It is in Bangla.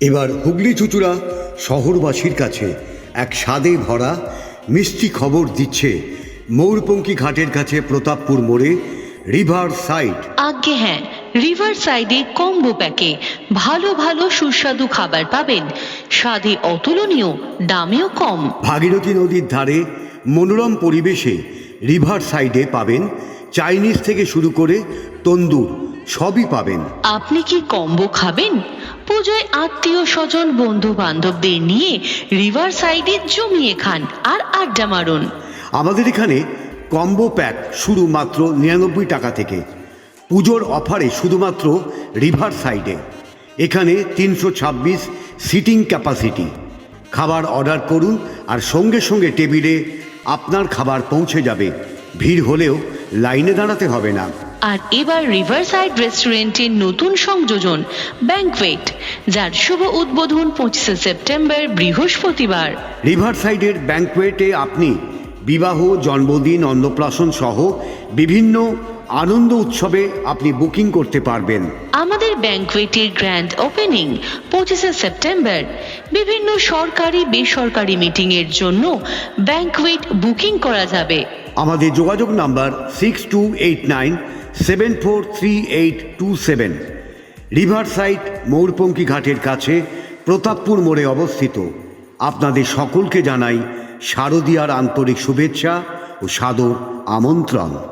এবার হুগলি চুঁচুড়া শহরবাসীর কাছে এক স্বাদে ভরা মিষ্টি খবর দিচ্ছে ময়ূরপঙ্খী ঘাটের কাছে প্রতাপপুর মোড়ে রিভার সাইড। আজ্ঞে হ্যাঁ, রিভার সাইডে কম্বো প্যাকে ভালো ভালো সুস্বাদু খাবার পাবেন, স্বাদে অতুলনীয়, দামেও কম। ভাগীরথী নদীর ধারে মনোরম পরিবেশে রিভার সাইডে পাবেন চাইনিজ থেকে শুরু করে তন্দুর সবই পাবেন। আপনি কি কম্বো খাবেন? পুজোয় আত্মীয় স্বজন বন্ধু বান্ধবদের নিয়ে রিভার সাইডে জমিয়ে খান আর আড্ডা মারুন। আমাদের এখানে কম্বো প্যাক শুরু মাত্র 99 টাকা থেকে। পুজোর অফারে শুধুমাত্র রিভার সাইডে। এখানে 326 সিটিং ক্যাপাসিটি। খাবার অর্ডার করুন আর সঙ্গে সঙ্গে টেবিলে আপনার খাবার পৌঁছে যাবে। ভিড় হলেও লাইনে দাঁড়াতে হবে না। আর এবার রিভার সাইড রেস্টুরেন্টের নতুন সংযোজন ব্যাংকোয়েট, যার শুভ উদ্বোধন 25 সেপ্টেম্বর বৃহস্পতিবার। রিভার সাইডের ব্যাংকোয়েটে আপনি বিবাহ, জন্মদিন, অন্নপ্রাশন সহ বিভিন্ন আনন্দ উৎসবে আপনি বুকিং করতে পারবেন। আমাদের ব্যাংকোয়েটের গ্র্যান্ড ওপেনিং 25 সেপ্টেম্বর। বিভিন্ন সরকারি বেসরকারি মিটিং এর জন্য ব্যাংকোয়েট বুকিং করা যাবে। আমাদের যোগাযোগ নাম্বার 6289743827। রিভার সাইড ময়ূরপঙ্খী ঘাটের কাছে প্রতাপপুর মোড়ে অবস্থিত। আপনাদের সকলকে জানাই শারদীয়ার আন্তরিক শুভেচ্ছা ও সাদর আমন্ত্রণ।